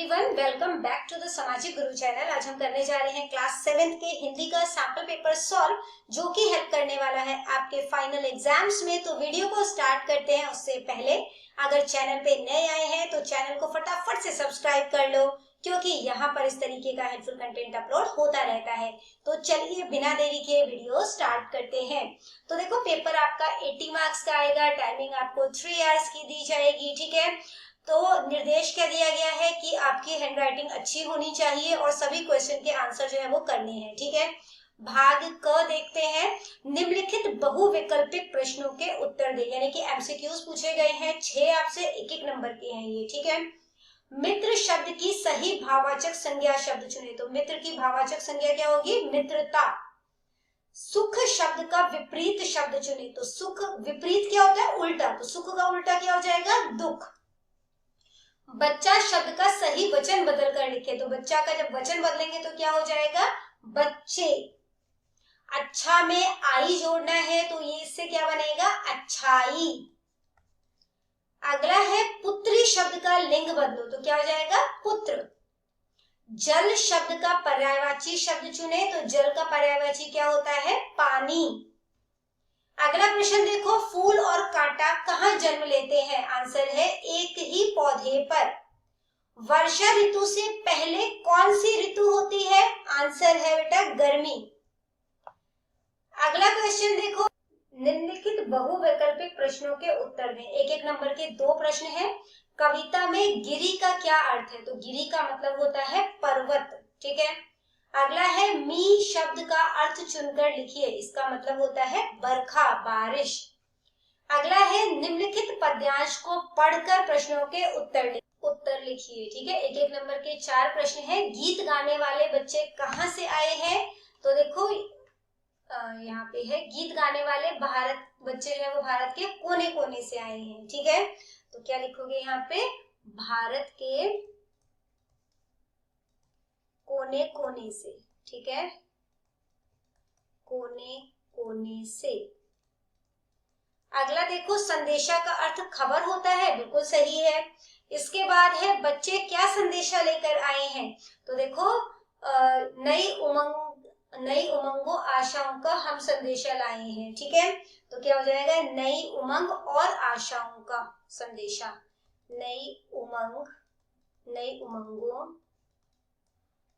Everyone, welcome back to the Samajik Guru channel. आज हम करने जा रहे हैं क्लास 7 के हिंदी का सैंपल पेपर सॉल्व, जो कि हेल्प करने वाला है आपके फाइनल एग्जाम्स में। तो वीडियो को स्टार्ट करते हैं उससे पहले अगर चैनल पे नए आए हैं तो चैनल को फटाफट से सब्सक्राइब कर लो, क्योंकि यहाँ पर इस तरीके का हेल्पफुल कंटेंट अपलोड होता रहता है। तो चलिए बिना देरी के वीडियो स्टार्ट करते हैं। तो देखो, पेपर आपका 80 मार्क्स का आएगा। टाइमिंग आपको 3 आवर्स की दी जाएगी, ठीक है। तो निर्देश क्या दिया गया है कि आपकी हैंडराइटिंग अच्छी होनी चाहिए और सभी क्वेश्चन के आंसर जो है वो करने हैं, ठीक है। भाग क देखते हैं। निम्नलिखित बहुविकल्पिक प्रश्नों के उत्तर दे, यानी कि एमसीक्यूज पूछे गए हैं। 6 आपसे 1-1 नंबर के हैं ये, ठीक है। मित्र शब्द की सही भाववाचक संज्ञा शब्द चुने। तो मित्र की भाववाचक संज्ञा क्या होगी? मित्रता। सुख शब्द का विपरीत शब्द चुने। तो सुख विपरीत क्या होता है? उल्टा। तो सुख का उल्टा क्या हो जाएगा? दुख। बच्चा शब्द का सही वचन बदल कर लिखे। तो बच्चा का जब वचन बदलेंगे तो क्या हो जाएगा? बच्चे। अच्छा में आई जोड़ना है तो ये इससे क्या बनेगा? अच्छाई। अगला है पुत्री शब्द का लिंग बदलो। तो क्या हो जाएगा? पुत्र। जल शब्द का पर्यायवाची शब्द चुने। तो जल का पर्यायवाची क्या होता है? पानी। अगला प्रश्न देखो, फूल और कांटा कहाँ जन्म लेते हैं? आंसर है एक ही पौधे पर। वर्षा ऋतु से पहले कौन सी ऋतु होती है? आंसर है बेटा गर्मी। अगला क्वेश्चन देखो, निम्नलिखित बहुवैकल्पिक प्रश्नों के उत्तर दें। 1-1 नंबर के 2 प्रश्न हैं। कविता में गिरि का क्या अर्थ है? तो गिरि का मतलब होता है पर्वत, ठीक है। अगला है मी शब्द का अर्थ चुनकर लिखिए। इसका मतलब होता है बरखा, बारिश। अगला है निम्नलिखित पद्यांश को पढ़कर प्रश्नों के उत्तर लिखिए, ठीक है। 1-1 नंबर के 4 प्रश्न हैं। गीत गाने वाले बच्चे कहाँ से आए हैं? तो देखो यहाँ पे है, गीत गाने वाले भारत बच्चे जो है वो भारत के कोने कोने से आए हैं, ठीक है। तो क्या लिखोगे यहाँ पे? भारत के कोने कोने से, ठीक है। कोने कोने से। अगला देखो, संदेशा का अर्थ खबर होता है। बिल्कुल सही है। इसके बाद है बच्चे क्या संदेशा लेकर आए हैं? तो देखो नई उमंगों आशाओं का हम संदेशा लाए हैं, ठीक है। तो क्या हो जाएगा? नई उमंग और आशाओं का संदेशा। नई उमंगों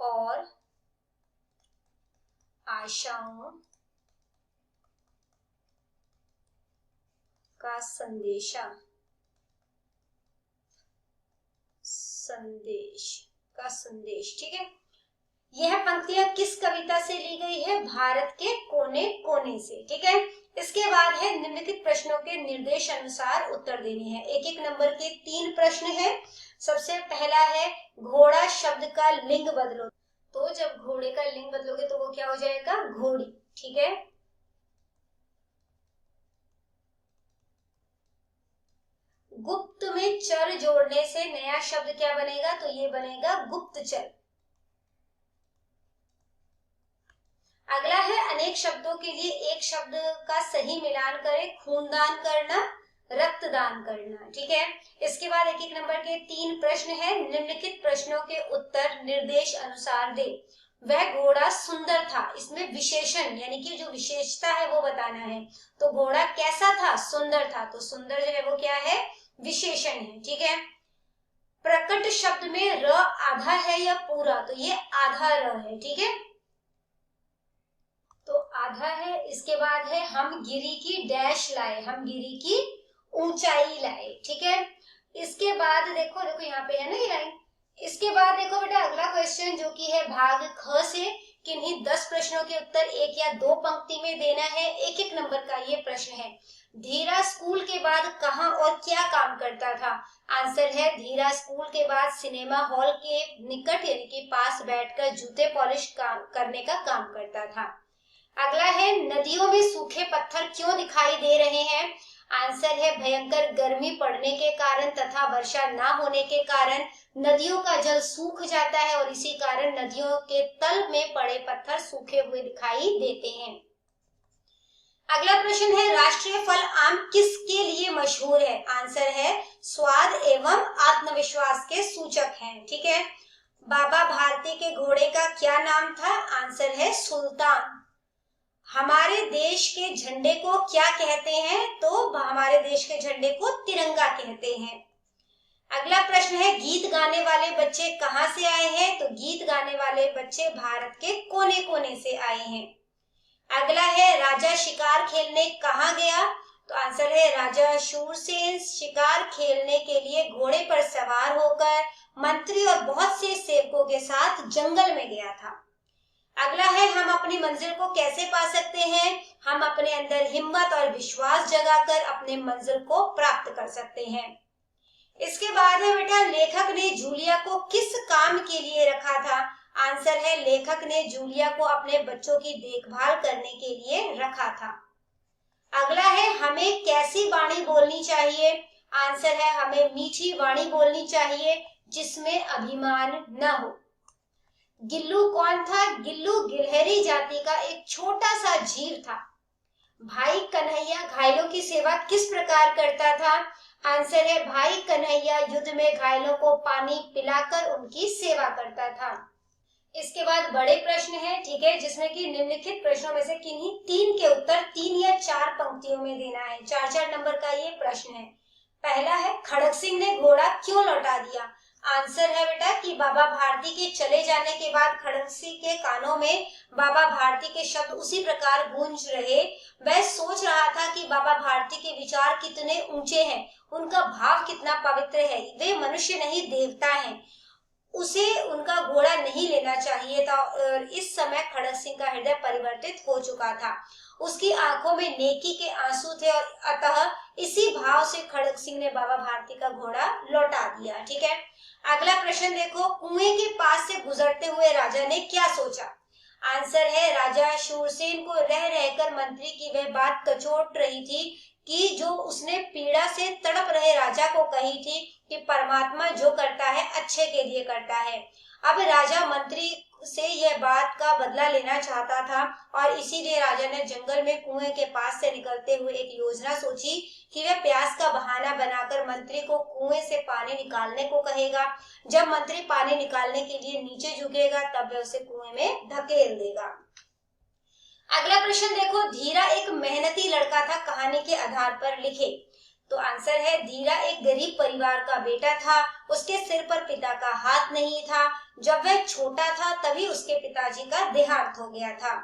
और आशाओं का संदेश, ठीक है। यह पंक्तियां किस कविता से ली गई है? भारत के कोने कोने से, ठीक है। इसके बाद है निम्नलिखित प्रश्नों के निर्देश अनुसार उत्तर देने हैं। 1-1 नंबर के 3 प्रश्न हैं। सबसे पहला है घोड़ा शब्द का लिंग बदलो। तो जब घोड़े का लिंग बदलोगे तो वो क्या हो जाएगा? घोड़ी, ठीक है। गुप्त में चर जोड़ने से नया शब्द क्या बनेगा? तो ये बनेगा गुप्तचर। अगला है अनेक शब्दों के लिए एक शब्द का सही मिलान करें। खूनदान करना, रक्तदान करना, ठीक है। इसके बाद 1-1 नंबर के 3 प्रश्न हैं। निम्नलिखित प्रश्नों के उत्तर निर्देश अनुसार दे। वह घोड़ा सुंदर था। इसमें विशेषण यानी कि जो विशेषता है वो बताना है। तो घोड़ा कैसा था? सुंदर था। तो सुंदर जो है वो क्या है? विशेषण है, ठीक है। प्रकट शब्द में र आधा है या पूरा? तो ये आधा र है, ठीक है। तो आधा है। इसके बाद है हम गिरी की डैश लाए। हम गिरी की ऊंचाई लाए, ठीक है। इसके बाद देखो यहाँ पे है ना ये लाइन। इसके बाद देखो बेटा अगला क्वेश्चन जो कि है भाग ख से किन्हीं 10 प्रश्नों के उत्तर 1 या 2 पंक्ति में देना है। 1-1 नंबर का ये प्रश्न है। धीरा स्कूल के बाद कहाँ और क्या काम करता था? आंसर है धीरा स्कूल के बाद सिनेमा हॉल के निकट यानी कि पास बैठकर जूते पॉलिश करने का काम करता था। अगला है नदियों में सूखे पत्थर क्यों दिखाई दे रहे हैं? आंसर है भयंकर गर्मी पड़ने के कारण तथा वर्षा ना होने के कारण नदियों का जल सूख जाता है और इसी कारण नदियों के तल में पड़े पत्थर सूखे हुए दिखाई देते हैं। अगला प्रश्न है, राष्ट्रीय फल आम किसके लिए मशहूर है? आंसर है स्वाद एवं आत्मविश्वास के सूचक हैं। ठीक है। बाबा भारती के घोड़े का क्या नाम था? आंसर है सुल्तान। हमारे देश के झंडे को क्या कहते हैं? तो हमारे देश के झंडे को तिरंगा कहते हैं। अगला प्रश्न है, गीत गाने वाले बच्चे कहाँ से आए हैं? तो गीत गाने वाले बच्चे भारत के कोने कोने से आए हैं। अगला है, राजा शिकार खेलने कहाँ गया? तो आंसर है राजा शूरसेन शिकार खेलने के लिए घोड़े पर सवार होकर मंत्री और बहुत से सेवकों के साथ जंगल में गया था। अगला है, हम अपनी मंजिल को कैसे पा सकते हैं? हम अपने अंदर हिम्मत और विश्वास जगाकर अपने मंजिल को प्राप्त कर सकते हैं। इसके बाद है बेटा, लेखक ने जूलिया को किस काम के लिए रखा था? आंसर है लेखक ने जूलिया को अपने बच्चों की देखभाल करने के लिए रखा था। अगला है, हमें कैसी वाणी बोलनी चाहिए? आंसर है हमें मीठी वाणी बोलनी चाहिए जिसमें अभिमान न हो। गिल्लू कौन था? गिल्लू गिलहरी जाति का एक छोटा सा जीव था। भाई कन्हैया घायलों की सेवा किस प्रकार करता था? आंसर है भाई कन्हैया युद्ध में घायलों को पानी पिलाकर उनकी सेवा करता था। इसके बाद बड़े प्रश्न है, ठीक है, जिसमें कि निम्नलिखित प्रश्नों में से किन्हीं तीन के उत्तर 3 या 4 पंक्तियों में देना है। 4-4 नंबर का ये प्रश्न है। पहला है, खड़ग सिंह ने घोड़ा क्यों लौटा दिया? आंसर है बेटा कि बाबा भारती के चले जाने के बाद खड़ग सिंह के कानों में बाबा भारती के शब्द उसी प्रकार गूंज रहे। वह सोच रहा था कि बाबा भारती के विचार कितने ऊंचे हैं, उनका भाव कितना पवित्र है, वे मनुष्य नहीं देवता हैं, उसे उनका घोड़ा नहीं लेना चाहिए था। और इस समय खड़ग सिंह का हृदय परिवर्तित हो चुका था, उसकी आंखों में नेकी के आंसू थे और अतः इसी भाव से खड़ग सिंह ने बाबा भारती का घोड़ा लौटा दिया। ठीक है। अगला प्रश्न देखो, कुएं के पास से गुजरते हुए राजा ने क्या सोचा? आंसर है राजा शूरसेन को रह रहकर मंत्री की वह बात कचोट रही थी कि जो उसने पीड़ा से तड़प रहे राजा को कही थी कि परमात्मा जो करता है अच्छे के लिए करता है। अब राजा मंत्री से यह बात का बदला लेना चाहता था और इसीलिए राजा ने जंगल में कुएं के पास से निकलते हुए एक योजना सोची कि वह प्यास का बहाना बनाकर मंत्री को कुएं से पानी निकालने को कहेगा। जब मंत्री पानी निकालने के लिए नीचे झुकेगा तब वह उसे कुएं में धकेल देगा। अगला प्रश्न देखो, धीरा एक मेहनती लड़का था, कहानी के आधार पर लिखे। तो आंसर है धीरा एक गरीब परिवार का बेटा था, उसके सिर पर पिता का हाथ नहीं था। जब वह छोटा था तभी उसके पिताजी का देहांत हो गया था।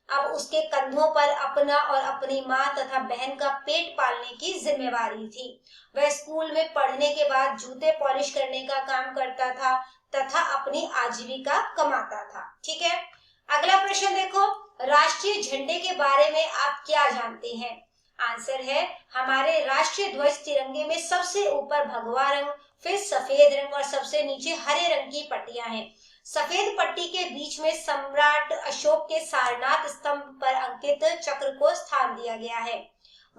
अब उसके कंधों पर अपना और अपनी माँ तथा बहन का पेट पालने की जिम्मेवारी थी। वह स्कूल में पढ़ने के बाद जूते पॉलिश करने का काम करता था तथा अपनी आजीविका कमाता था। ठीक है। अगला प्रश्न देखो, राष्ट्रीय झंडे के बारे में आप क्या जानते हैं? आंसर है हमारे राष्ट्रीय ध्वज तिरंगे में सबसे ऊपर भगवा रंग, फिर सफेद रंग और सबसे नीचे हरे रंग की पट्टियां हैं। सफेद पट्टी के बीच में सम्राट अशोक के सारनाथ स्तंभ पर अंकित चक्र को स्थान दिया गया है।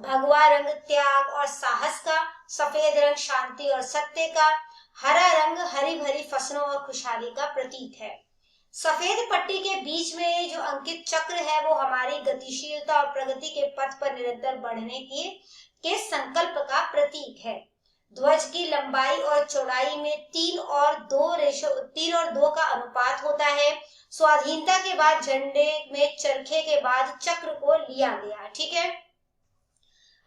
भगवा रंग त्याग और साहस का, सफेद रंग शांति और सत्य का, हरा रंग हरी भरी फसलों और खुशहाली का प्रतीक है। सफेद पट्टी के बीच में जो अंकित चक्र है वो हमारी गतिशीलता और प्रगति के पथ पर निरंतर बढ़ने के संकल्प का प्रतीक है। ध्वज की लंबाई और चौड़ाई में 3 और 2 का अनुपात होता है। स्वाधीनता के बाद झंडे में चरखे के बाद चक्र को लिया गया। ठीक है।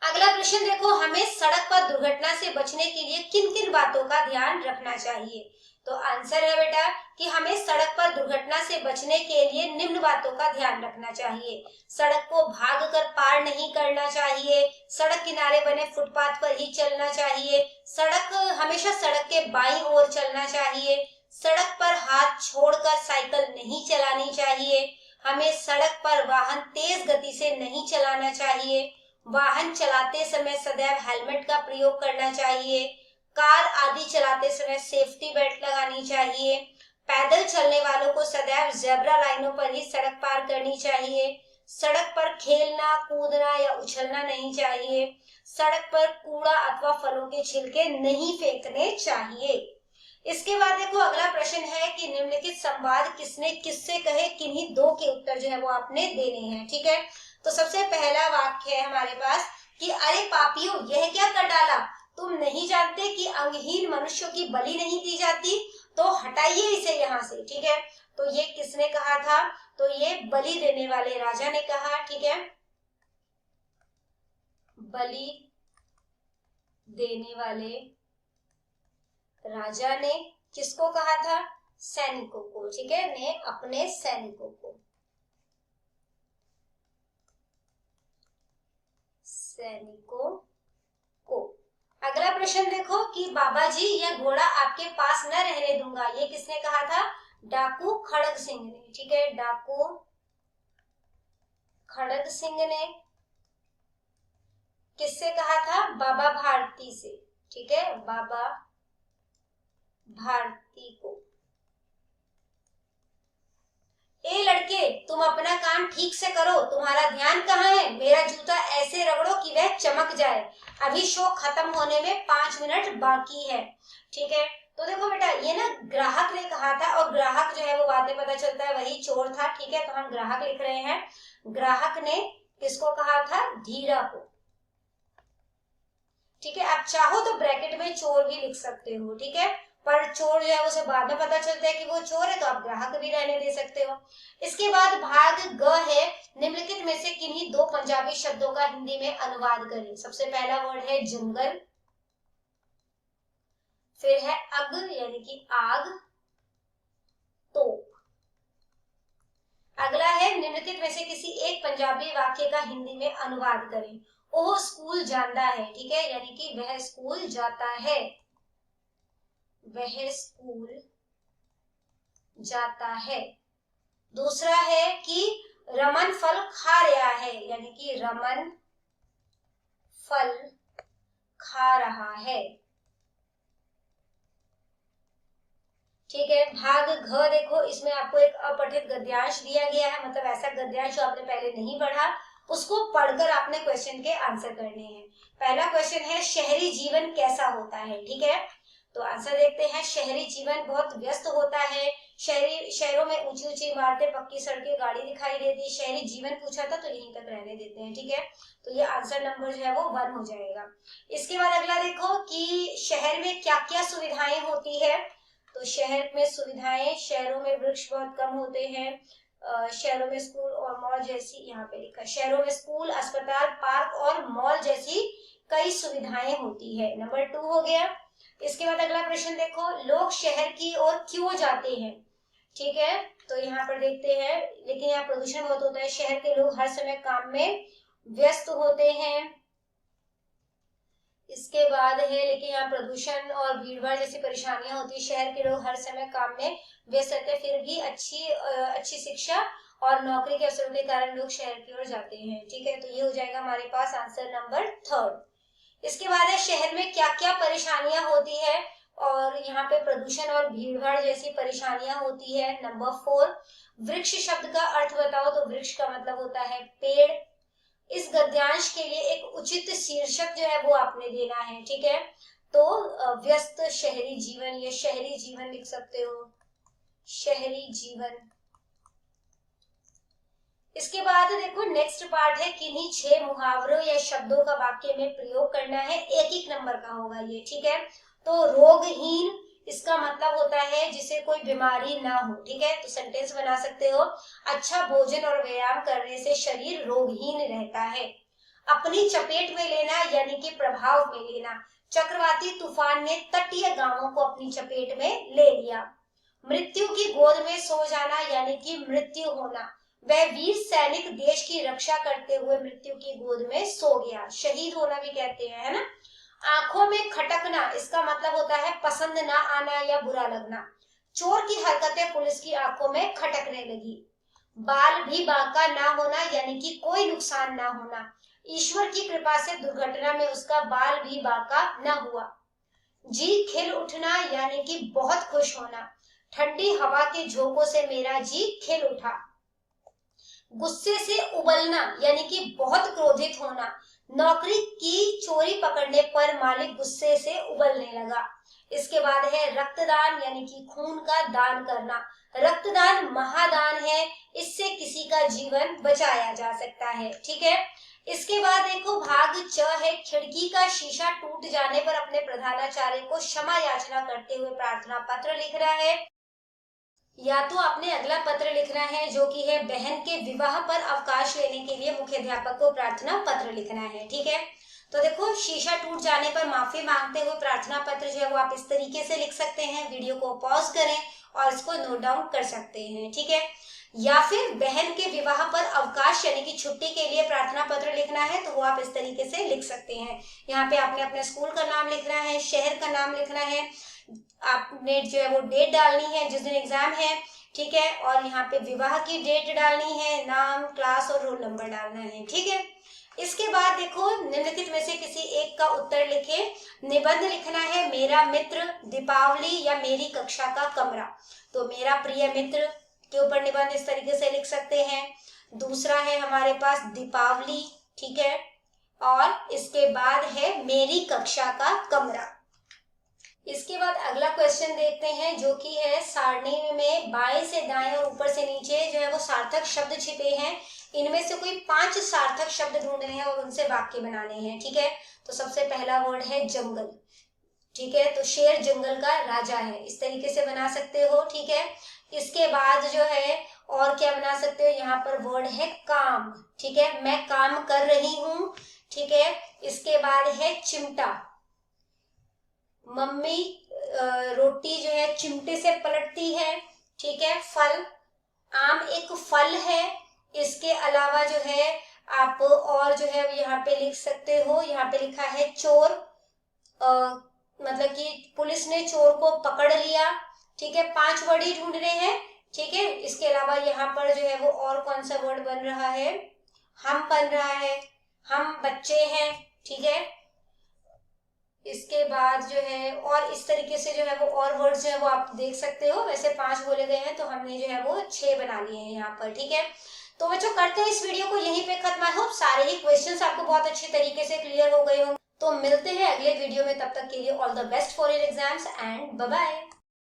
अगला प्रश्न देखो, हमें सड़क पर दुर्घटना से बचने के लिए किन किन बातों का ध्यान रखना चाहिए? तो आंसर है बेटा कि हमें सड़क पर दुर्घटना से बचने के लिए निम्न बातों का ध्यान रखना चाहिए। सड़क को भागकर पार नहीं करना चाहिए, सड़क किनारे बने फुटपाथ पर ही चलना चाहिए, हमेशा सड़क के बाईं ओर चलना चाहिए, सड़क पर हाथ छोड़कर साइकिल नहीं चलानी चाहिए, हमें सड़क पर वाहन तेज गति से नहीं चलाना चाहिए, वाहन चलाते समय सदैव हेलमेट का प्रयोग करना चाहिए, कार आदि चलाते समय सेफ्टी बेल्ट लगानी चाहिए, पैदल चलने वालों को सदैव जेब्रा लाइनों पर ही सड़क पार करनी चाहिए, सड़क पर खेलना कूदना या उछलना नहीं चाहिए, सड़क पर कूड़ा अथवा फलों के छिलके नहीं फेंकने चाहिए। इसके बाद देखो अगला प्रश्न है कि निम्नलिखित संवाद किसने किससे कहे, किन्हीं 2 के उत्तर जो है वो आपने देने हैं। ठीक है। तो सबसे पहला वाक्य है हमारे पास कि अरे पापियों, यह क्या कर डाला, तुम नहीं जानते कि अंगहीन मनुष्यों की बलि नहीं दी जाती, तो हटाइए इसे यहाँ से। ठीक है, तो ये किसने कहा था, तो ये बलि देने वाले राजा ने कहा। ठीक है, बलि देने वाले राजा ने किसको कहा था, सैनिकों को। ठीक है, ने अपने सैनिकों को, सैनिकों को। अगला प्रश्न देखो कि बाबा जी यह घोड़ा आपके पास न रहने दूंगा, ये किसने कहा था, डाकू खड़ग सिंह ने। ठीक है, डाकू खड़ग सिंह ने किससे कहा था, बाबा भारती से। ठीक है, बाबा भारती को। ए लड़के, तुम अपना काम ठीक से करो, तुम्हारा ध्यान कहाँ है, मेरा जूता ऐसे रगड़ो कि वह चमक जाए, अभी शो खत्म होने में 5 मिनट बाकी है। ठीक है, तो देखो बेटा, ये ना ग्राहक ने कहा था, और ग्राहक जो है वो बाद में पता चलता है वही चोर था। ठीक है, तो हम ग्राहक लिख रहे हैं। ग्राहक ने किसको कहा था, धीरा को। ठीक है, आप चाहो तो ब्रैकेट में चोर भी लिख सकते हो। ठीक है, पर चोर जो है उसे बाद में पता चलता है कि वो चोर है, तो आप ग्राहक भी रहने दे सकते हो। इसके बाद भाग ग है, निम्नलिखित में से किन्हीं 2 पंजाबी शब्दों का हिंदी में अनुवाद करें। सबसे पहला वर्ड है जंगल, फिर है अग यानी कि आग, तोप। अगला है निम्नलिखित में से किसी एक पंजाबी वाक्य का हिंदी में अनुवाद करें। ओह स्कूल जाता है। ठीक है, यानी कि वह स्कूल जाता है, वह स्कूल जाता है। दूसरा है कि रमन फल खा रहा है, यानी कि रमन फल खा रहा है। ठीक है, भाग घ देखो, इसमें आपको एक अपठित गद्यांश दिया गया है, मतलब ऐसा गद्यांश जो आपने पहले नहीं पढ़ा, उसको पढ़कर आपने क्वेश्चन के आंसर करने हैं। पहला क्वेश्चन है शहरी जीवन कैसा होता है। ठीक है, तो आंसर देखते हैं। शहरी जीवन बहुत व्यस्त होता है, शहरों में ऊंची ऊंची इमारतें, पक्की सड़कें, गाड़ी दिखाई देती। शहरी जीवन पूछा था तो यहीं तक रहने देते हैं। ठीक है, तो ये आंसर नंबर जो है वो 1 हो जाएगा। इसके बाद अगला देखो कि शहर में क्या क्या सुविधाएं होती है। तो शहर में सुविधाएं, शहरों में वृक्ष बहुत कम होते हैं, शहरों में स्कूल और मॉल जैसी, यहाँ पे लिखा है शहरों में स्कूल, अस्पताल, पार्क और मॉल जैसी कई सुविधाएं होती है। नंबर 2 हो गया। इसके बाद अगला प्रश्न देखो, लोग शहर की ओर क्यों जाते हैं। ठीक है, तो यहाँ पर देखते हैं, लेकिन यहाँ प्रदूषण बहुत होता है, शहर के लोग हर समय काम में व्यस्त होते हैं। इसके बाद है, लेकिन यहाँ प्रदूषण और भीड़ भाड़ जैसी परेशानियां होती है, शहर के लोग हर समय काम में व्यस्त रहते हैं, फिर भी अच्छी शिक्षा और नौकरी के अवसरों के कारण लोग शहर की ओर जाते हैं। ठीक है, तो ये हो जाएगा हमारे पास आंसर नंबर 3। इसके बाद है शहर में क्या क्या परेशानियां होती है, और यहाँ पे प्रदूषण और भीड़ भाड़ जैसी परेशानियां होती है। नंबर 4, वृक्ष शब्द का अर्थ बताओ, तो वृक्ष का मतलब होता है पेड़। इस गद्यांश के लिए एक उचित शीर्षक जो है वो आपने देना है। ठीक है, तो व्यस्त शहरी जीवन, या शहरी जीवन लिख सकते हो, शहरी जीवन। इसके बाद देखो नेक्स्ट पार्ट है, किन्हीं 6 मुहावरों या शब्दों का वाक्य में प्रयोग करना है, 1-1 नंबर का होगा ये। ठीक है, तो रोगहीन, इसका मतलब होता है जिसे कोई बीमारी ना हो। ठीक है, तो सेंटेंस बना सकते हो, अच्छा भोजन और व्यायाम करने से शरीर रोगहीन रहता है। अपनी चपेट में लेना यानी कि प्रभाव में लेना, चक्रवाती तूफान ने तटीय गांवों को अपनी चपेट में ले लिया। मृत्यु की गोद में सो जाना यानी कि मृत्यु होना, वह वीर सैनिक देश की रक्षा करते हुए मृत्यु की गोद में सो गया, शहीद होना भी कहते हैं, है ना। आंखों में खटकना, इसका मतलब होता है पसंद ना आना या बुरा लगना। चोर की हरकतें पुलिस की आंखों में खटकने लगी। बाल भी बांका ना होना यानी कि कोई नुकसान ना होना, ईश्वर की कृपा से दुर्घटना में उसका बाल भी बांका न हुआ। जी खिल उठना यानी कि बहुत खुश होना, ठंडी हवा के झोंकों से मेरा जी खिल उठा। गुस्से से उबलना यानी कि बहुत क्रोधित होना, नौकरी की चोरी पकड़ने पर मालिक गुस्से से उबलने लगा। इसके बाद है रक्तदान, यानी कि खून का दान करना। रक्तदान महादान है, इससे किसी का जीवन बचाया जा सकता है। ठीक है, इसके बाद देखो भाग च है, खिड़की का शीशा टूट जाने पर अपने प्रधानाचार्य को क्षमा याचना करते हुए प्रार्थना पत्र लिख रहा है। या तो आपने अगला पत्र लिखना है जो कि है बहन के विवाह पर अवकाश लेने के लिए मुख्याध्यापक को प्रार्थना पत्र लिखना है। ठीक है, तो देखो शीशा टूट जाने पर माफी मांगते हुए प्रार्थना पत्र जो है वो आप इस तरीके से लिख सकते हैं। वीडियो को पॉज करें और इसको नोट डाउन कर सकते हैं। ठीक है, या फिर बहन के विवाह पर अवकाश यानी कि छुट्टी के लिए प्रार्थना पत्र लिखना है तो वो आप इस तरीके से लिख सकते हैं। यहाँ पे आपने अपने स्कूल का नाम लिखना है, शहर का नाम लिखना है, आपने जो है वो डेट डालनी है जिस दिन एग्जाम है। ठीक है, और यहाँ पे विवाह की डेट डालनी है, नाम, क्लास और रोल नंबर डालना है। ठीक है, इसके बाद देखो निम्नलिखित में से किसी एक का उत्तर लिखें। निबंध लिखना है मेरा मित्र दीपावली या मेरी कक्षा का कमरा। तो मेरा प्रिय मित्र के ऊपर निबंध इस तरीके से लिख सकते हैं। दूसरा है हमारे पास दीपावली। ठीक है, और इसके बाद है मेरी कक्षा का कमरा। इसके बाद अगला क्वेश्चन देखते हैं जो कि है सारणी में बाएं से दाएं और ऊपर से नीचे जो है वो सार्थक शब्द छिपे हैं। इनमें से कोई 5 सार्थक शब्द ढूंढने हैं और उनसे वाक्य बनाने हैं। ठीक है, तो सबसे पहला वर्ड है जंगल। ठीक है, तो शेर जंगल का राजा है, इस तरीके से बना सकते हो। ठीक है, इसके बाद जो है और क्या बना सकते हो, यहाँ पर वर्ड है काम। ठीक है, मैं काम कर रही हूँ। ठीक है, इसके बाद है चिमटा, मम्मी रोटी जो है चिमटे से पलटती है। ठीक है, फल, आम एक फल है। इसके अलावा जो है आप और जो है यहाँ पे लिख सकते हो, यहाँ पे लिखा है चोर, मतलब कि पुलिस ने चोर को पकड़ लिया। ठीक है, 5 वर्ड ही ढूंढने हैं। ठीक है, इसके अलावा यहाँ पर जो है वो और कौन सा वर्ड बन रहा है, हम बन रहा है, हम बच्चे हैं। ठीक है, इसके बाद जो है और इस तरीके से जो है वो और वर्ड्स जो है वो आप देख सकते हो। वैसे 5 बोले गए हैं तो हमने जो है वो 6 बना लिए हैं यहाँ पर। ठीक है, तो बच्चों करते हैं इस वीडियो को यहीं पे खत्म। आई होप सारे ही क्वेश्चंस आपको बहुत अच्छी तरीके से क्लियर हो गए होंगे। तो मिलते हैं अगले वीडियो में, तब तक के लिए all the best for your exams and bye bye.